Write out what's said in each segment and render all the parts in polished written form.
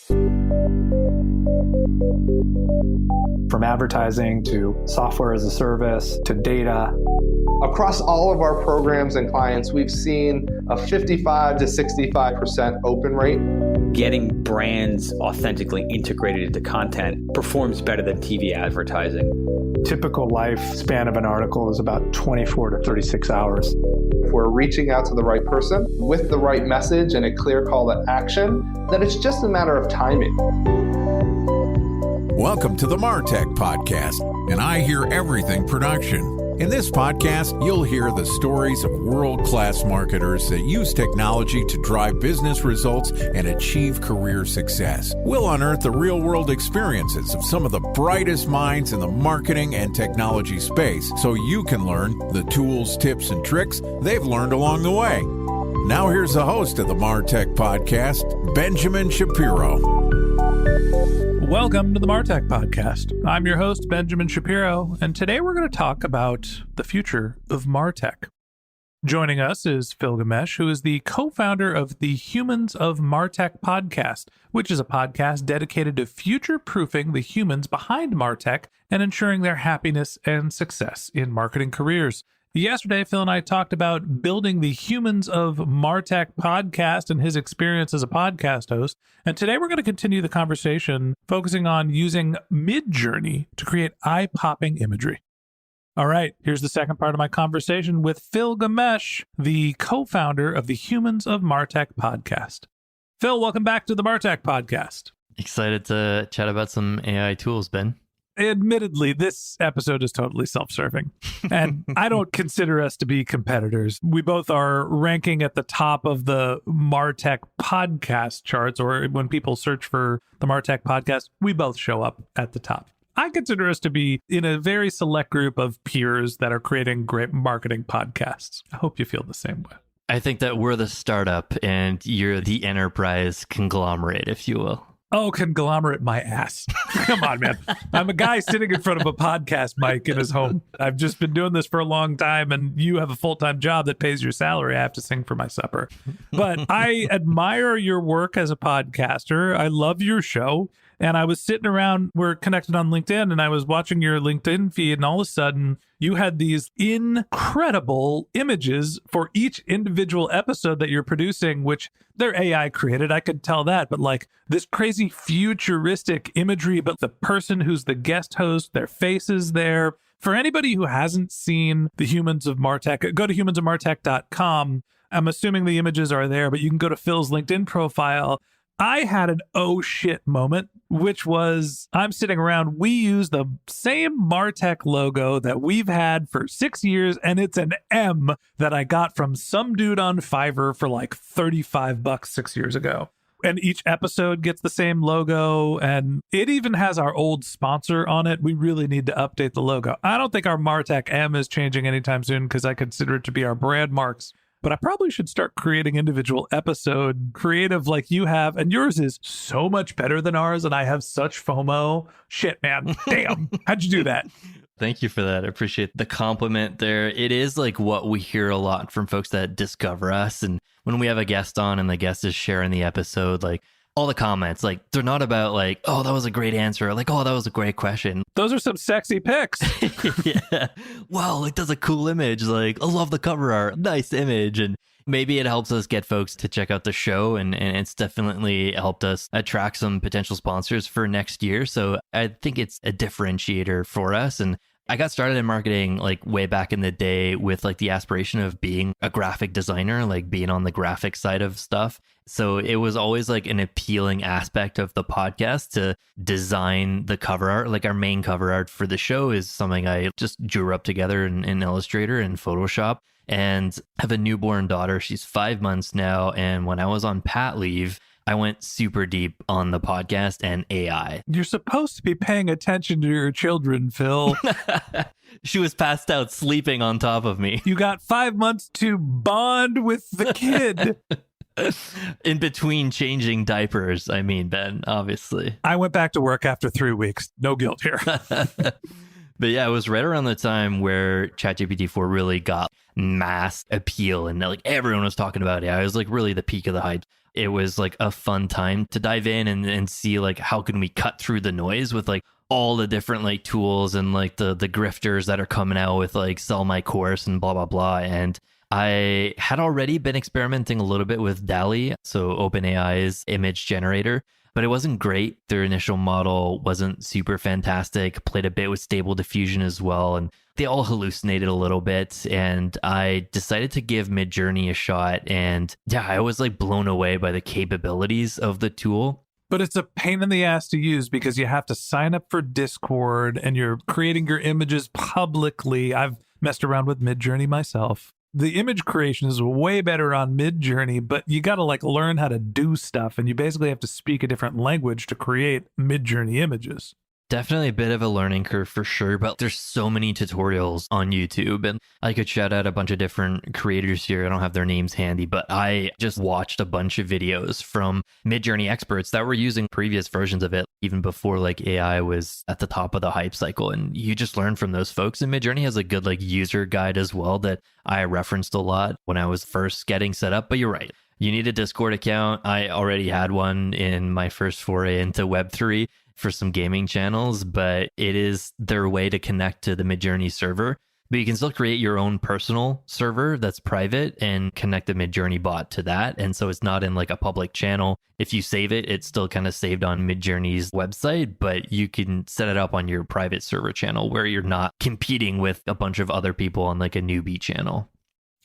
From advertising to software as a service to data. Across all of our programs and clients, we've seen a 55 to 65% open rate. Getting brands authentically integrated into content performs better than TV advertising. Typical lifespan of an article is about 24 to 36 hours. If we're reaching out to the right person with the right message and a clear call to action, then it's just a matter of timing. Welcome to the MarTech Podcast, and I Hear Everything production. In this podcast, you'll hear the stories of world-class marketers that use technology to drive business results and achieve career success. We'll unearth the real-world experiences of some of the brightest minds in the marketing and technology space so you can learn the tools, tips, and tricks they've learned along the way. Now here's the host of the MarTech Podcast, Benjamin Shapiro. Welcome to the MarTech Podcast. I'm your host, Benjamin Shapiro, and today we're going to talk about the future of MarTech. Joining us is Phil Gamesh, who is the co-founder of the Humans of MarTech podcast, which is a podcast dedicated to future-proofing the humans behind MarTech and ensuring their happiness and success in marketing careers. Yesterday, Phil and I talked about building the Humans of MarTech podcast and his experience as a podcast host. And today we're going to continue the conversation focusing on using Midjourney to create eye-popping imagery. All right, here's the second part of my conversation with Phil Gamesh, the co-founder of the Humans of MarTech podcast. Phil, welcome back to the MarTech podcast. Excited to chat about some AI tools, Ben. Admittedly, this episode is totally self-serving, and I don't consider us to be competitors. We both are ranking at the top of the MarTech podcast charts, or when people search for the MarTech podcast, we both show up at the top. I consider us to be in a very select group of peers that are creating great marketing podcasts. I hope you feel the same way. I think that we're the startup and you're the enterprise conglomerate, if you will. Oh, conglomerate my ass. Come on, man. I'm a guy sitting in front of a podcast mic in his home. I've just been doing this for a long time, and you have a full-time job that pays your salary. I have to sing for my supper. But I admire your work as a podcaster. I love your show. And I was sitting around, we're connected on LinkedIn, and I was watching your LinkedIn feed, and all of a sudden, you had these incredible images for each individual episode that you're producing, which they're AI created. I could tell that. But like this crazy futuristic imagery, but the person who's the guest host, their face is there. For anybody who hasn't seen the Humans of MarTech, go to humansofmartech.com. I'm assuming the images are there, but you can go to Phil's LinkedIn profile. I had an oh shit moment, which was I'm sitting around. We use the same MarTech logo that we've had for 6 years, and it's an M that I got from some dude on Fiverr for like $35 6 years ago. And each episode gets the same logo, and it even has our old sponsor on it. We really need to update the logo. I don't think our MarTech M is changing anytime soon because I consider it to be our brand marks. But I probably should start creating individual episode creative like you have. And yours is so much better than ours. And I have such FOMO. Shit, man. Damn. How'd you do that? Thank you for that. I appreciate the compliment there. It is like what we hear a lot from folks that discover us. And when we have a guest on and the guest is sharing the episode, like all the comments, like they're not about like, oh, that was a great answer. Or like, oh, that was a great question. Those are some sexy pics. Yeah. Wow, like that's a cool image. Like, I love the cover art. Nice image. And maybe it helps us get folks to check out the show. And it's definitely helped us attract some potential sponsors for next year. So I think it's a differentiator for us. And I got started in marketing like way back in the day with like the aspiration of being a graphic designer, like being on the graphic side of stuff. So it was always like an appealing aspect of the podcast to design the cover art. Like our main cover art for the show is something I just drew up together in Illustrator and Photoshop. And I have a newborn daughter. She's 5 months now. And when I was on pat leave, I went super deep on the podcast and AI. You're supposed to be paying attention to your children, Phil. She was passed out sleeping on top of me. You got 5 months to bond with the kid. In between changing diapers, I mean, Ben, obviously. I went back to work after 3 weeks. No guilt here. But yeah, it was right around the time where ChatGPT-4 really got mass appeal and like everyone was talking about it. I was like really the peak of the hype. it was like a fun time to dive in and see like how can we cut through the noise with like all the different like tools and like the grifters that are coming out with like sell my course and blah blah blah. And I had already been experimenting a little bit with DALL-E, so OpenAI's image generator, but it wasn't great. Their initial model wasn't super fantastic. Played a bit with Stable Diffusion as well, and they all hallucinated a little bit. And I decided to give Midjourney a shot, and yeah, I was like blown away by the capabilities of the tool. But it's a pain in the ass to use because you have to sign up for Discord and you're creating your images publicly. I've messed around with Midjourney myself. The image creation is way better on Midjourney, but you got to like learn how to do stuff, and you basically have to speak a different language to create Midjourney images. Definitely a bit of a learning curve for sure, but there's so many tutorials on YouTube, and I could shout out a bunch of different creators here. I don't have their names handy, but I just watched a bunch of videos from Midjourney experts that were using previous versions of it, even before like AI was at the top of the hype cycle. And you just learn from those folks. And Midjourney has a good like user guide as well that I referenced a lot when I was first getting set up. But you're right. You need a Discord account. I already had one in my first foray into Web3 for some gaming channels, but it is their way to connect to the Midjourney server. But you can still create your own personal server that's private and connect the Midjourney bot to that. And so it's not in like a public channel. If you save it, it's still kind of saved on Midjourney's website, but you can set it up on your private server channel where you're not competing with a bunch of other people on like a newbie channel.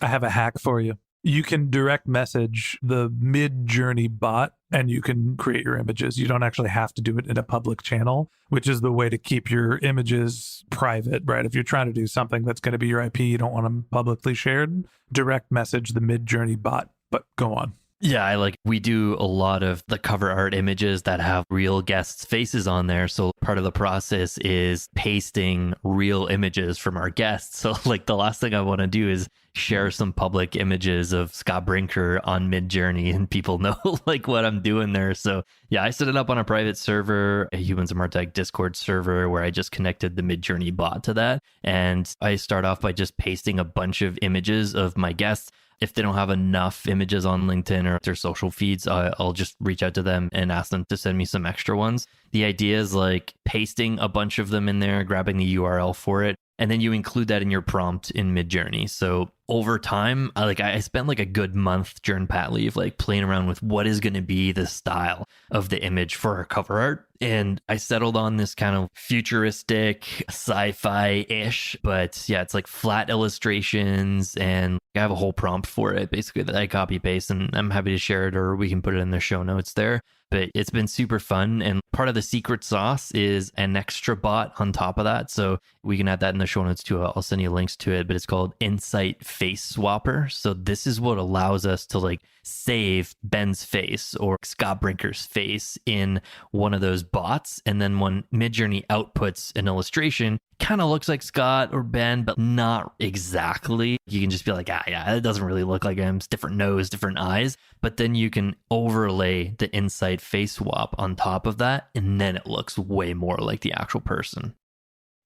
I have a hack for you. You can direct message the Midjourney bot and you can create your images. You don't actually have to do it in a public channel, which is the way to keep your images private, right? If you're trying to do something that's going to be your IP, you don't want them publicly shared, direct message the Midjourney bot, but go on. Yeah, we do a lot of the cover art images that have real guests' faces on there. So part of the process is pasting real images from our guests. So like the last thing I want to do is share some public images of Scott Brinker on Midjourney and people know like what I'm doing there. So yeah, I set it up on a private server, a Humans of Martech Discord server where I just connected the Midjourney bot to that. And I start off by just pasting a bunch of images of my guests. If they don't have enough images on LinkedIn or their social feeds, I'll just reach out to them and ask them to send me some extra ones. The idea is like pasting a bunch of them in there, grabbing the URL for it, and then you include that in your prompt in Midjourney. So over time, I spent like a good month during Pat Leave, like playing around with what is going to be the style of the image for our cover art. And I settled on this kind of futuristic sci-fi-ish, but yeah, it's like flat illustrations, and I have a whole prompt for it basically that I copy paste, and I'm happy to share it or we can put it in the show notes there. But it's been super fun. And part of the secret sauce is an extra bot on top of that. So we can add that in the show notes too. I'll send you links to it, but it's called Insight Face Swapper. So this is what allows us to like save Ben's face or Scott Brinker's face in one of those bots. And then when Midjourney outputs an illustration, kind of looks like Scott or Ben, but not exactly. You can just be like, yeah, it doesn't really look like him. It's different nose, different eyes. But then you can overlay the Insight Face Swap on top of that, and then it looks way more like the actual person.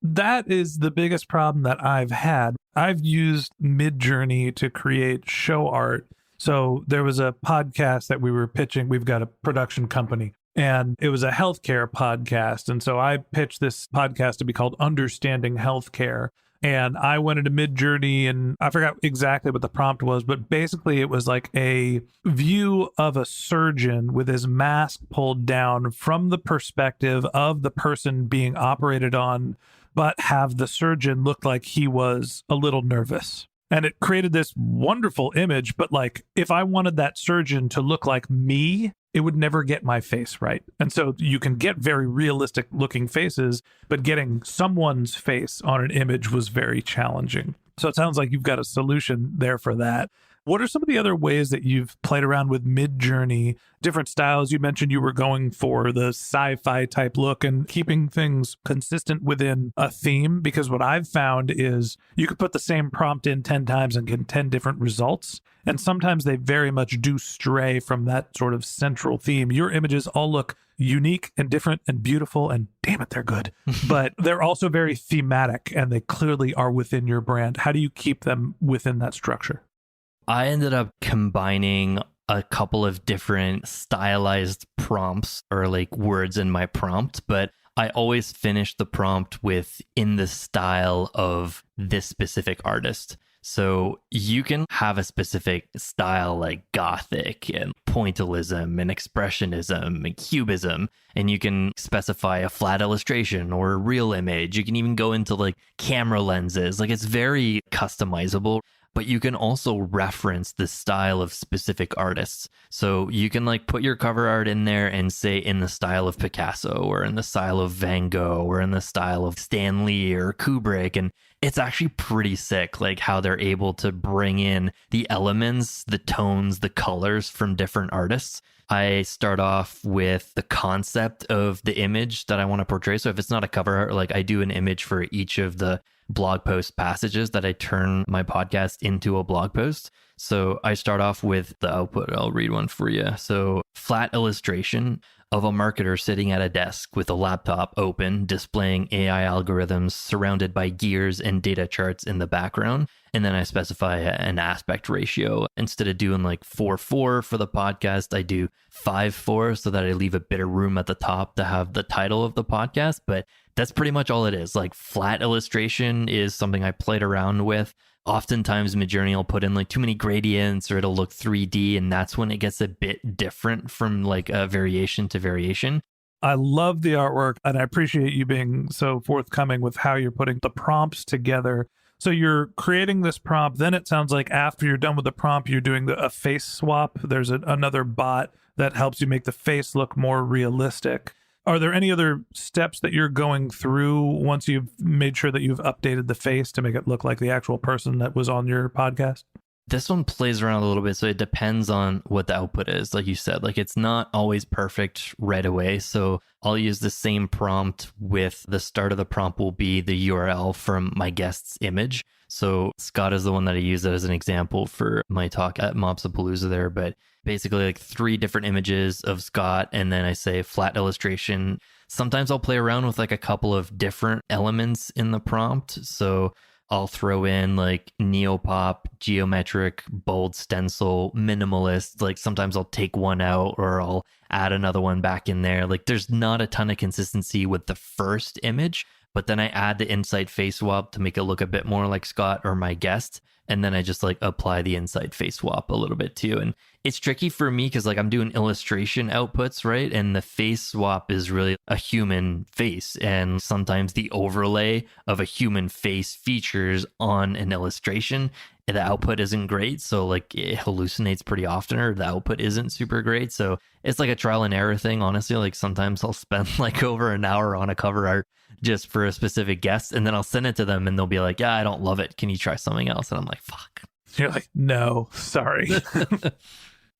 That is the biggest problem that I've had. I've used Midjourney to create show art. So there was a podcast that we were pitching. We've got a production company, and it was a healthcare podcast. And so I pitched this podcast to be called Understanding Healthcare. And I went into Midjourney, and I forgot exactly what the prompt was, but basically it was like a view of a surgeon with his mask pulled down from the perspective of the person being operated on, but have the surgeon look like he was a little nervous. And it created this wonderful image, but like if I wanted that surgeon to look like me, it would never get my face right. And so you can get very realistic looking faces, but getting someone's face on an image was very challenging. So it sounds like you've got a solution there for that. What are some of the other ways that you've played around with Midjourney, different styles? You mentioned you were going for the sci-fi type look and keeping things consistent within a theme, because what I've found is you could put the same prompt in 10 times and get 10 different results. And sometimes they very much do stray from that sort of central theme. Your images all look unique and different and beautiful, and damn it, they're good. But they're also very thematic, and they clearly are within your brand. How do you keep them within that structure? I ended up combining a couple of different stylized prompts or like words in my prompt, but I always finish the prompt with in the style of this specific artist. So you can have a specific style like Gothic and pointillism and expressionism and cubism, and you can specify a flat illustration or a real image. You can even go into like camera lenses. Like it's very customizable. But you can also reference the style of specific artists. So you can like put your cover art in there and say in the style of Picasso or in the style of Van Gogh or in the style of Stan Lee or Kubrick. And it's actually pretty sick, like how they're able to bring in the elements, the tones, the colors from different artists. I start off with the concept of the image that I want to portray. So if it's not a cover art, like I do an image for each of the blog post passages that I turn my podcast into a blog post. So I start off with the output. I'll read one for you. So flat illustration of a marketer sitting at a desk with a laptop open, displaying AI algorithms surrounded by gears and data charts in the background. And then I specify an aspect ratio. Instead of doing like 4:4 for the podcast, I do 5:4 so that I leave a bit of room at the top to have the title of the podcast. But that's pretty much all it is. Like flat illustration is something I played around with. Oftentimes Midjourney will put in like too many gradients or it'll look 3D, and that's when it gets a bit different from like a variation to variation. I love the artwork, and I appreciate you being so forthcoming with how you're putting the prompts together. So you're creating this prompt, then it sounds like after you're done with the prompt, you're doing a face swap. There's another bot that helps you make the face look more realistic. Are there any other steps that you're going through once you've made sure that you've updated the face to make it look like the actual person that was on your podcast? This one plays around a little bit, so it depends on what the output is. Like you said, like it's not always perfect right away. So I'll use the same prompt with the start of the prompt will be the URL from my guest's image. So Scott is the one that I use as an example for my talk at Mopsapalooza there, but basically like 3 different images of Scott, and then I say flat illustration. Sometimes I'll play around with like a couple of different elements in the prompt. So I'll throw in like neopop, geometric, bold stencil, minimalist. Like sometimes I'll take one out or I'll add another one back in there. Like there's not a ton of consistency with the first image, but then I add the inside face swap to make it look a bit more like Scott or my guest. And then I just like apply the inside face swap a little bit too. And it's tricky for me because like I'm doing illustration outputs, right? And the face swap is really a human face. And sometimes the overlay of a human face features on an illustration, the output isn't great. So like it hallucinates pretty often, or the output isn't super great. So it's like a trial and error thing, honestly. Like sometimes I'll spend like over an hour on a cover art just for a specific guest, and then I'll send it to them and they'll be like, yeah, I don't love it. Can you try something else? And I'm like, fuck. You're like, no, sorry.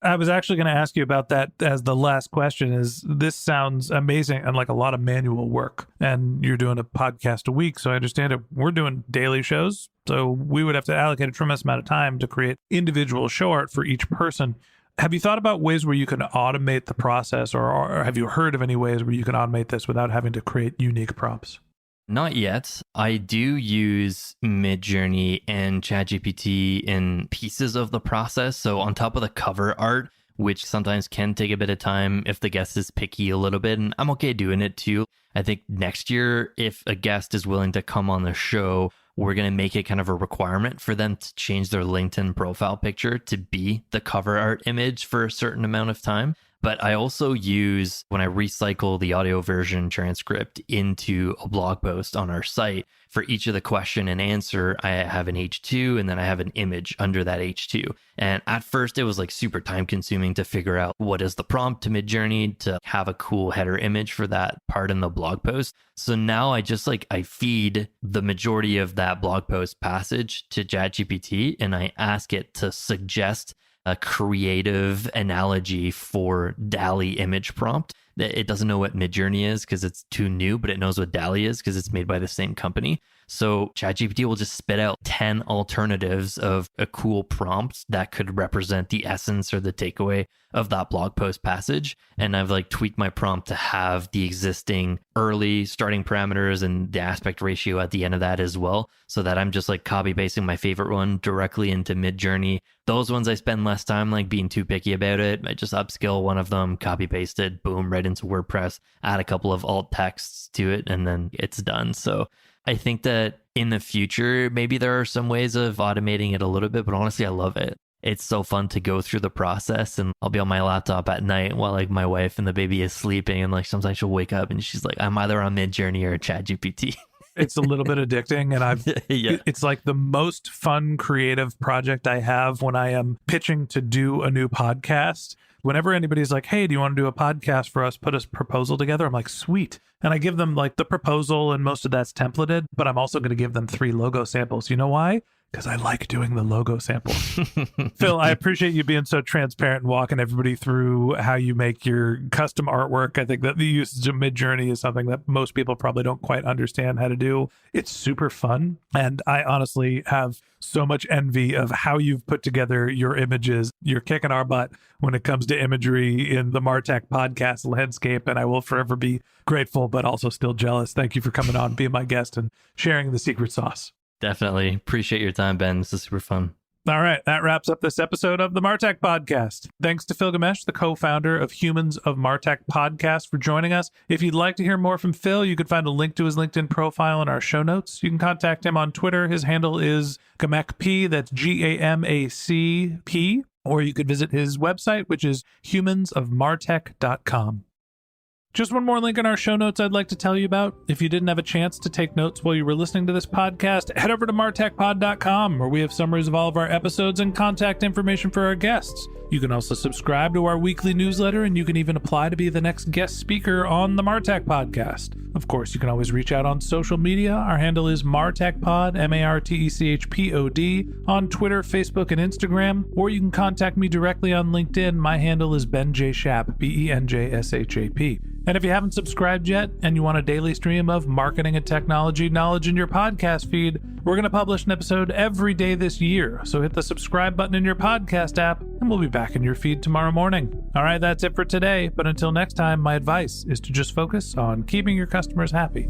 I was actually going to ask you about that as the last question. Is this sounds amazing and like a lot of manual work, and you're doing a podcast a week. So I understand it. We're doing daily shows. So we would have to allocate a tremendous amount of time to create individual show art for each person. Have you thought about ways where you can automate the process, or have you heard of any ways where you can automate this without having to create unique prompts? Not yet. I do use Midjourney and ChatGPT in pieces of the process. So on top of the cover art, which sometimes can take a bit of time if the guest is picky a little bit, and I'm okay doing it too. I think next year, if a guest is willing to come on the show, we're going to make it kind of a requirement for them to change their LinkedIn profile picture to be the cover art image for a certain amount of time. But I also use, when I recycle the audio version transcript into a blog post on our site, for each of the question and answer, I have an H2 and then I have an image under that H2. And at first it was like super time consuming to figure out what is the prompt to Midjourney to have a cool header image for that part in the blog post. So now I feed the majority of that blog post passage to ChatGPT and I ask it to suggest a creative analogy for DALL-E image prompt. It doesn't know what Midjourney is because it's too new, but it knows what DALL-E is because it's made by the same company. So ChatGPT will just spit out 10 alternatives of a cool prompt that could represent the essence or the takeaway of that blog post passage. And I've like tweaked my prompt to have the existing early starting parameters and the aspect ratio at the end of that as well, so that I'm just like copy pasting my favorite one directly into Midjourney. Those ones I spend less time like being too picky about it. I just upskill one of them, copy paste it, boom, right into WordPress, add a couple of alt texts to it, and then it's done. So I think that in the future, maybe there are some ways of automating it a little bit, but honestly, I love it. It's so fun to go through the process, and I'll be on my laptop at night while like my wife and the baby is sleeping, and like sometimes she'll wake up and she's like, I'm either on Midjourney or ChatGPT. It's a little bit addicting, and it's like the most fun creative project I have when I am pitching to do a new podcast. Whenever anybody's like, hey, do you want to do a podcast for us? Put a proposal together. I'm like, sweet. And I give them like the proposal, and most of that's templated, but I'm also going to give them 3 logo samples. You know why? Because I like doing the logo sample. Phil, I appreciate you being so transparent and walking everybody through how you make your custom artwork. I think that the usage of Midjourney is something that most people probably don't quite understand how to do. It's super fun. And I honestly have so much envy of how you've put together your images. You're kicking our butt when it comes to imagery in the Martech podcast landscape. And I will forever be grateful, but also still jealous. Thank you for coming on, being my guest, and sharing the secret sauce. Definitely. Appreciate your time, Ben. This is super fun. All right. That wraps up this episode of the Martech Podcast. Thanks to Phil Gamesh, the co-founder of Humans of Martech Podcast, for joining us. If you'd like to hear more from Phil, you can find a link to his LinkedIn profile in our show notes. You can contact him on Twitter. His handle is GamacP. That's GAMACP. Or you could visit his website, which is humansofmartech.com. Just one more link in our show notes I'd like to tell you about. If you didn't have a chance to take notes while you were listening to this podcast, head over to martechpod.com, where we have summaries of all of our episodes and contact information for our guests. You can also subscribe to our weekly newsletter, and you can even apply to be the next guest speaker on the Martech Podcast. Of course, you can always reach out on social media. Our handle is MartechPod, MarTechPod, on Twitter, Facebook, and Instagram, or you can contact me directly on LinkedIn. My handle is Ben J. Shap, BenJShap. And if you haven't subscribed yet and you want a daily stream of marketing and technology knowledge in your podcast feed, we're going to publish an episode every day this year. So hit the subscribe button in your podcast app, and we'll be back in your feed tomorrow morning. All right, that's it for today. But until next time, my advice is to just focus on keeping your customers happy.